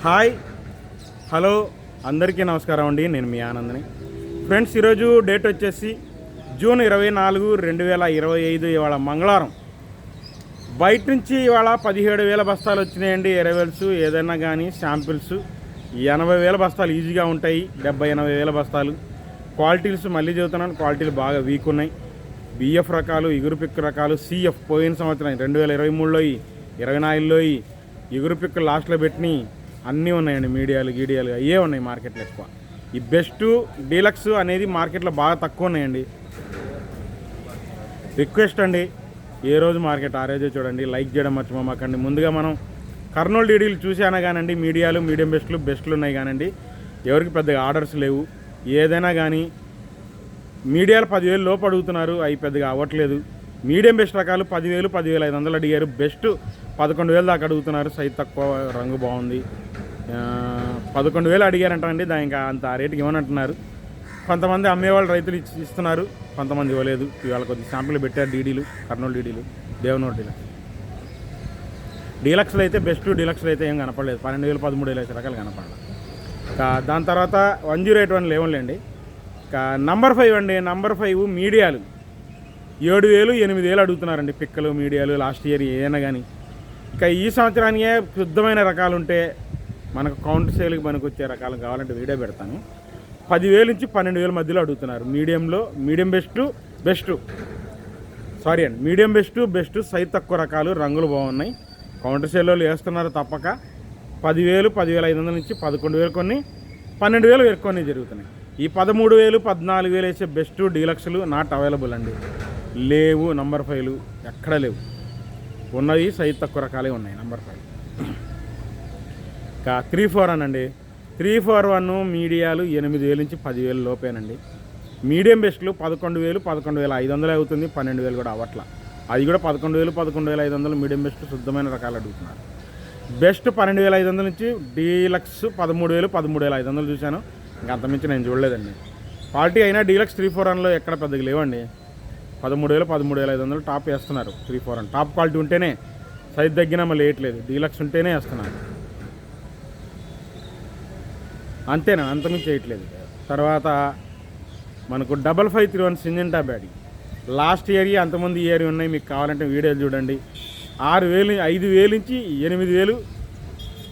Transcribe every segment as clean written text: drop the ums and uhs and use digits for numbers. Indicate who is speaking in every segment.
Speaker 1: Hi hello అందరికీ నమస్కారం అండి. నేను మీ ఆనందని. ఫ్రెండ్స్, ఈరోజు డేట్ వచ్చేసి జూన్ 24, 2025. ఇవాళ మంగళవారం. బయట నుంచి ఇవాళ 17,000 బస్తాలు వచ్చినాయండి. ఎరవెల్స్ ఏదైనా కానీ శాంపిల్స్ 80,000 బస్తాలు ఈజీగా ఉంటాయి. 70,000-80,000 బస్తాలు. క్వాలిటీస్ మళ్ళీ చెబుతున్నాను, క్వాలిటీలు బాగా వీక్ ఉన్నాయి. బిఎఫ్ రకాలు, ఇగురు పిక్ రకాలు, సిఎఫ్ పోయిన సంవత్సరం 2023లో 24లో ఇగురు పిక్ లాస్ట్లో పెట్టిన అన్నీ ఉన్నాయండి. మీడియాలు గీడియాలు అయ్యే ఉన్నాయి మార్కెట్లో ఎక్కువ. ఈ బెస్ట్ డీలక్స్ అనేది మార్కెట్లో బాగా తక్కువ ఉన్నాయండి. రిక్వెస్ట్ అండి, ఏ రోజు మార్కెట్ ఆ రోజే చూడండి. లైక్ చేయడం మర్చిపోమాకండి. ముందుగా మనం కర్నూలు డీడీలు చూసానా కానండి, మీడియాలు మీడియం బెస్ట్లు ఉన్నాయి కానండి. ఎవరికి పెద్దగా ఆర్డర్స్ లేవు. ఏదైనా కానీ మీడియాలు 10,000 లోపు అడుగుతున్నారు, అవి పెద్దగా అవ్వట్లేదు. మీడియం బెస్ట్ రకాలు 10,000, 10,500 అడిగారు. బెస్ట్ 11,000 దాకా అడుగుతున్నారు. సైజ్ తక్కువ, రంగు బాగుంది. 11,000 అడిగారంటండి. దానికి అంత రేటుకి ఇవ్వనంటున్నారు. కొంతమంది అమ్మేవాళ్ళు రైతులు ఇస్తున్నారు, కొంతమంది ఇవ్వలేదు. ఇవాళ కొద్ది శాంపుల్ పెట్టారు డీడీలు, కర్నూలు డీడీలు, దేవనూరు డీలక్స్. డీలక్స్లో అయితే బెస్ట్ డీలక్స్లో అయితే ఏం కనపడలేదు. 12,000, 13,000 రకాలు కనపడలేదు. దాని తర్వాత 108 లేవులేండి. నంబర్ 5 అండి. నంబర్ 5 మీడియాలు 7,000, 8,000 అడుగుతున్నారండి. పిక్కలు మీడియాలు లాస్ట్ ఇయర్ ఏదైనా కానీ. ఇక ఈ సంవత్సరానికే శుద్ధమైన రకాలు ఉంటే మనకు కౌంటర్ సేల్కి పనికొచ్చే రకాలు కావాలంటే వీడియో పెడతాను. 10,000 నుంచి 12,000 మధ్యలో అడుగుతున్నారు. మీడియం బెస్ట్ సైజ్ తక్కువ రకాలు, రంగులు బాగున్నాయి. కౌంటర్ సేల్లో వేస్తున్నారు తప్పక. 10,000, 10,500 నుంచి 11,000 కొన్ని, 12,000 కొన్ని జరుగుతున్నాయి. ఈ 13,000, 14,000 వేసే బెస్ట్ డీలక్స్లు నాట్ అవైలబుల్ అండి. లేవు. నంబర్ 5లు ఎక్కడ లేవు. ఉన్నవి సైజ్ తక్కువ రకాలే ఉన్నాయి. నంబర్ 5 ఇంకా 341 అండి. 341 మీడియాలు 8,000 నుంచి 10,000 లోపేనండి. మీడియం బెస్ట్లు 11,000, 11,500 అవుతుంది. 12,000 కూడా అవ్వట్ల. అది కూడా 11,000, 11,500 మీడియం బెస్ట్ శుద్ధమైన రకాలు అడుగుతున్నారు. బెస్ట్ 12,500 నుంచి డీలక్స్ 13,000, 13,500 చూశాను. ఇంకా అంతమించి నేను చూడలేదండి. క్వాలిటీ అయినా డీలక్స్ 341లో ఎక్కడ పెద్దగా లేవండి. 13,000, 13,500 టాప్ వేస్తున్నారు. 341 టాప్ క్వాలిటీ ఉంటేనే, సైజ్ తగ్గినా మళ్ళీ వేయట్లేదు. డీలక్స్ ఉంటేనే వేస్తున్నారు, అంతేనా, అంతమించి వేయట్లేదు. తర్వాత మనకు 5531 సింజెంటా బ్యాడీ లాస్ట్ ఇయర్ అంతమంది ఇయర్ ఉన్నాయి. మీకు కావాలంటే వీడియోలు చూడండి. 6,000, 5,000 నుంచి 8,000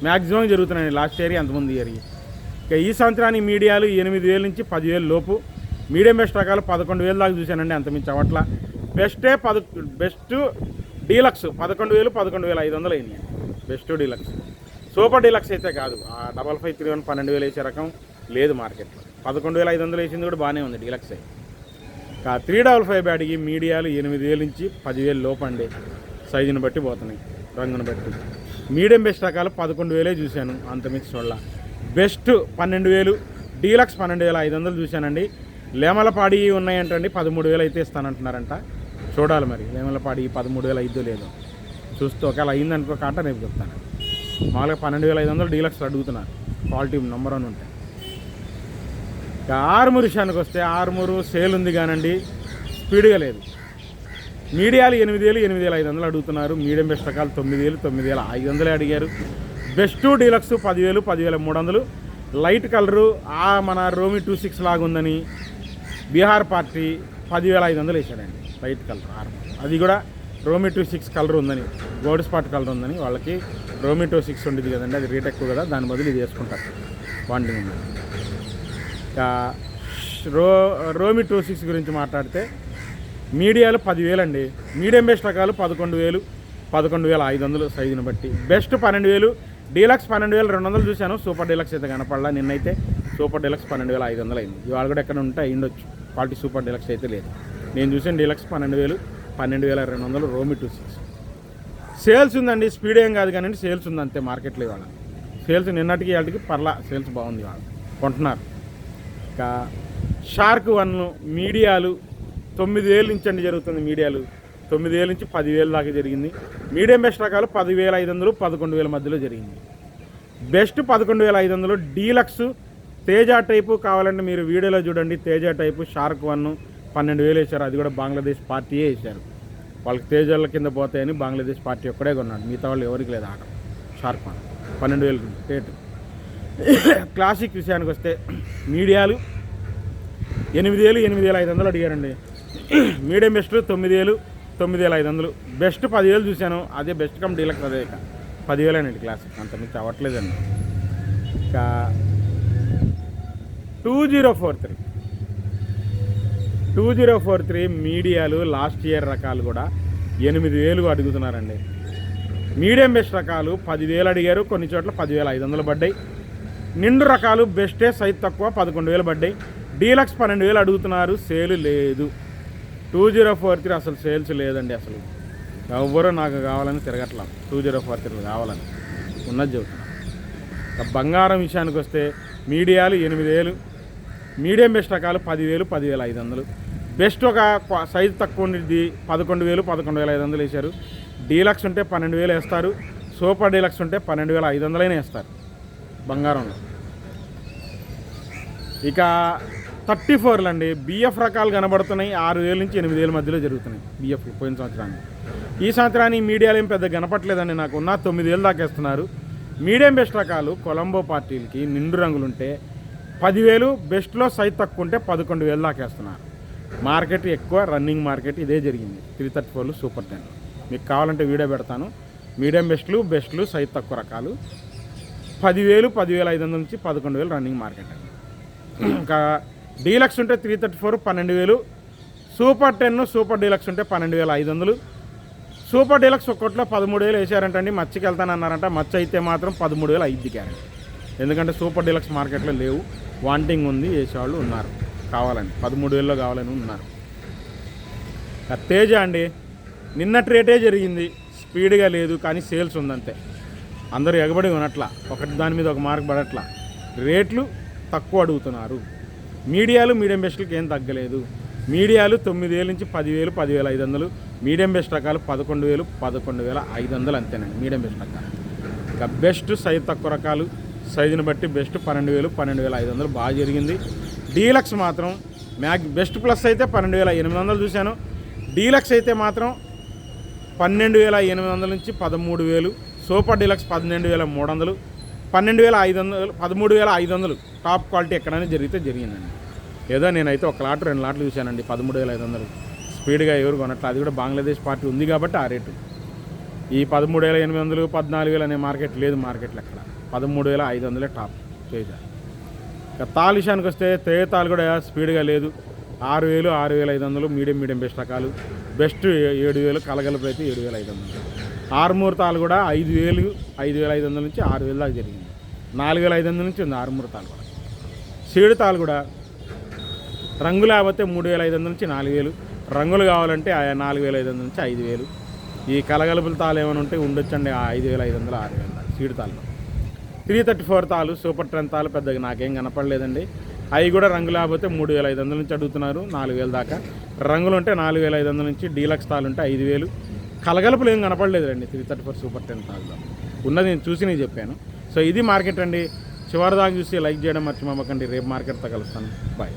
Speaker 1: మ్యాక్సిమం జరుగుతున్నాయి లాస్ట్ ఇయర్ అంతమంది ఇయర్. ఇక ఈ సంవత్సరానికి మీడియాలు 8,000 నుంచి 10,000 లోపు. మీడియం బెస్ట్ రకాలు 11,000 దాకా చూశానండి. అంతమించి అవట్ల. బెస్ట్ డీలక్స్ 11,000, 11,500 అయినాయి. Best deluxe. సూపర్ డీలక్స్ అయితే కాదు. 5531 12,000 వేసే రకం లేదు మార్కెట్లో. 11,500 వేసింది కూడా బాగానే ఉంది డీలక్స్. 355 బ్యాడ్కి మీడియాలు 8,000 నుంచి 10,000 లోపు అండి. సైజుని బట్టి పోతున్నాయి, రంగుని బట్టి. మీడియం బెస్ట్ రకాలు 11,000 చూశాను, అంతమించి చూడాల. బెస్ట్ 12,000, డీలక్స్ 12,500 చూశానండి. లేమలపాడి ఉన్నాయంటండి. 13,000 అయితే ఇస్తానంటున్నారంట. చూడాలి మరి లేమలపాడి 13,000 అయిద్దో లేదో చూస్తూ. ఒకవేళ అయిందనుకో కాట రేపు చెప్తాను. మామూలుగా 12,500 డీలక్స్ అడుగుతున్నారు, క్వాలిటీ నెంబర్ 1 ఉంటాయి. ఇక ఆర్మూర్ విషయానికి వస్తే ఆర్మూరు సేల్ ఉంది కానండి, స్పీడ్గా లేదు. మీడియాలు 8,000, 8,500 అడుగుతున్నారు. మీడియం బెస్ట్ రకాలు 9,000, 9,500 అడిగారు. Best deluxe 10,000, 10,300. లైట్ కలరు మన రోమి 26 లాగా ఉందని బీహార్ పార్టీ 10,500 వేసాడండి. లైట్ కలర్ ఆర్మూర్, అది కూడా రోమి 26 కలర్ ఉందని, గోల్డ్ స్పాట్ కలర్ ఉందని. వాళ్ళకి రోమి 26 ఉండేది కదండి, అది రేట్ ఎక్కువ కదా, దాని బదులు ఇది వేసుకుంటారు. బాండింగ్ ఉంది. ఇంకా రోమి 26 గురించి మాట్లాడితే మీడియాలు 10,000 అండి. మీడియం బెస్ట్ రకాలు 11,000, 11,500 సైజుని బట్టి. బెస్ట్ 12,000, డీలక్స్ 12,200 చూశాను. సూపర్ డీలక్స్ అయితే కనపడలా. నిన్నైతే సూపర్ డీలక్స్ 12,500 అయింది. ఇవాళ కూడా ఎక్కడ ఉంటే అయ్యిండొచ్చు. క్వాలిటీ సూపర్ డీలక్స్ అయితే లేదు. నేను చూసిన డీలక్స్ 12,000, 12,200 రోమి 26. సేల్స్ ఉందండి, స్పీడ్ ఏం కాదు కానీ సేల్స్ ఉంది అంతే మార్కెట్లో. ఇవాళ సేల్స్ నిన్నటికి వాటికి పర్లా, సేల్స్ బాగుంది. ఇవాళ కొంటున్నారు. ఇంకా షార్క్ 1 మీడియాలు 9,000 నుంచి అండి జరుగుతుంది. మీడియాలు 9,000 నుంచి 10,000 దాకా జరిగింది. మీడియం బెస్ట్ రకాలు 10,500, 11,000 మధ్యలో జరిగింది. బెస్ట్ 11,500. డీలక్స్ తేజ టైపు కావాలంటే మీరు వీడియోలో చూడండి. తేజ టైపు షార్క్ 1 12,000 వేశారు. అది కూడా బంగ్లాదేశ్ పార్టీయే వేశారు. వాళ్ళకి తేజాల కింద పోతాయని బంగ్లాదేశ్ పార్టీ ఒక్కడే కొన్నాడు. మిగతా వాళ్ళు ఎవరికి లేదు ఆట. Shark 12,000 rate. క్లాసిక్ విషయానికి వస్తే మీడియాలు 8,000 8,500 అడిగారండి. Medium best 9,000 9,500. బెస్ట్ 10,000 చూశాను. అదే బెస్ట్ కమ్ డీలక్స్ అదే ఇక 10,000 అండి క్లాసిక్, అంత మించి అవ్వట్లేదండి. ఇంకా 2043 మీడియాలు లాస్ట్ ఇయర్ రకాలు కూడా 8,000 అడుగుతున్నారండి. మీడియం బెస్ట్ రకాలు 10,000 అడిగారు, కొన్ని చోట్ల 10,500 పడ్డాయి. నిండు రకాలు బెస్టే సైజ్ తక్కువ 11,000 పడ్డాయి. డీలక్స్ 12,000 అడుగుతున్నారు, సేల్ లేదు. 2043 అసలు సేల్స్ లేదండి. అసలు ఎవ్వరూ నాకు కావాలని తిరగట్లా, 2043 కావాలని ఉన్నది చెబుతున్నా. బంగారం విషయానికి వస్తే మీడియాలు 8,000, మీడియం బెస్ట్ రకాలు 10,000 10,500. బెస్ట్ ఒక సైజు తక్కువ ఉండేది 11,000 11,500 వేశారు. డీలక్స్ ఉంటే 12,000 వేస్తారు. సూపర్ డీలక్స్ ఉంటే 12,500 వేస్తారు బంగారంలో. ఇక 34లు అండి, బిఎఫ్ రకాలు కనబడుతున్నాయి. 6,000 నుంచి 8,000 మధ్యలో జరుగుతున్నాయి బిఎఫ్ పోయిన సంవత్సరానికి. ఈ సంవత్సరానికి మీడియాలు ఏం పెద్ద కనపట్లేదండి నాకు. ఉన్న 9,000 దాకా వేస్తున్నారు. మీడియం బెస్ట్ రకాలు కొలంబో పార్టీలకి నిండు రంగులుంటే 10,000, బెస్ట్లో సైజ్ తక్కువ ఉంటే 11,000 దాకా వేస్తున్నారు. మార్కెట్ ఎక్కువ రన్నింగ్ మార్కెట్ ఇదే జరిగింది. 334లు సూపర్ 10. మీకు కావాలంటే వీడియో పెడతాను. మీడియం బెస్ట్లు సైజ్ తక్కువ రకాలు 10,000 10,500 నుంచి 11,000 రన్నింగ్ మార్కెట్ అండి. ఇంకా డీలక్స్ ఉంటే 334 12,000. సూపర్ 10 సూపర్ డీలక్స్ ఉంటే 12,500. సూపర్ డీలక్స్ ఒక్కట్లో 13,000 వేసారంటండి. మచ్చికి వెళ్తానన్నారంట. మచ్చ అయితే మాత్రం 13,000 అయిద్ది గ్యారెంటీ. ఎందుకంటే సూపర్ డీలక్స్ మార్కెట్లో లేవు, వాంటింగ్ ఉంది, వేసేవాళ్ళు ఉన్నారు కావాలని 13,000లో కావాలని ఉన్నారు. తేజ అండి, నిన్నటి రేటే జరిగింది, స్పీడ్గా లేదు కానీ సేల్స్ ఉందంతే. అందరూ ఎగబడి ఉన్నట్లా, ఒకటి దాని మీద ఒక మార్క్ పడట్లా. రేట్లు తక్కువ అడుగుతున్నారు. మీడియాలు మీడియం బెస్ట్లకి ఏం తగ్గలేదు. మీడియాలు 9,000 నుంచి 10,000 10,500. మీడియం బెస్ట్ రకాలు 11,000 11,500 అంతేనండి మీడియం బెస్ట్ రకాలు. ఇక బెస్ట్ సైజు తక్కువ రకాలు సైజుని బట్టి బెస్ట్ 12,000 12,500 బాగా జరిగింది. డీలక్స్ మాత్రం బెస్ట్ ప్లస్ అయితే 12,800 చూశాను. డీలక్స్ అయితే మాత్రం 12,800 నుంచి 13,000. Super deluxe 12,300 12,500 13,500. టాప్ క్వాలిటీ ఎక్కడైనా జరిగిందండి. ఏదో నేనైతే ఒక లాట్ 2 లాట్లు చూశానండి 13,500. స్పీడ్గా ఎవరు కొనట్లా. అది కూడా బంగ్లాదేశ్ పార్టీ ఉంది కాబట్టి ఆ రేటు. ఈ 13,800 14,000 అనే మార్కెట్ లేదు. మార్కెట్లో ఎక్కడ 13,500 టాప్ చేశారు. ఇక తాలు విషయానికి వస్తే తేతాలు కూడా స్పీడ్గా లేదు. 6,000 6,500 మీడియం బెస్ట్ రకాలు. బెస్ట్ 7,000 కలగలుపు అయితే 7,500. ఆరుమూరు తాలు కూడా 5,000 5,500 నుంచి 6,000 దాకా జరిగింది. 4,500 నుంచి ఉంది ఆరుమూరు తాలు కూడా. సీడు తాలు కూడా రంగులు లేకపోతే 3,500 నుంచి 4,000. రంగులు కావాలంటే 4,500 నుంచి 5,000. ఈ కలగలుపుల తాలు ఏమైనా ఉంటే ఉండొచ్చండి 5,500 6,000 దాకా సీడు తాళ్ళు. 334 తాలు సూపర్ 10 తాలు పెద్దగా నాకేం కనపడలేదండి. అవి కూడా రంగు లేకపోతే 3,500 నుంచి అడుగుతున్నారు 4,000 దాకా. రంగులు ఉంటే 4,500 నుంచి. డీలక్స్ తాలు ఉంటే 5,000. కలగలుపులు ఏం కనపడలేదండి 334 సూపర్ 10 తాల్లో. ఉన్నది నేను చూసి నేను చెప్పాను. సో ఇది మార్కెట్ అండి. చివరి దాకా చూసి లైక్ చేయడం మర్చిపోకండి. రేపు మార్కెట్తో కలుస్తాను. బాయ్.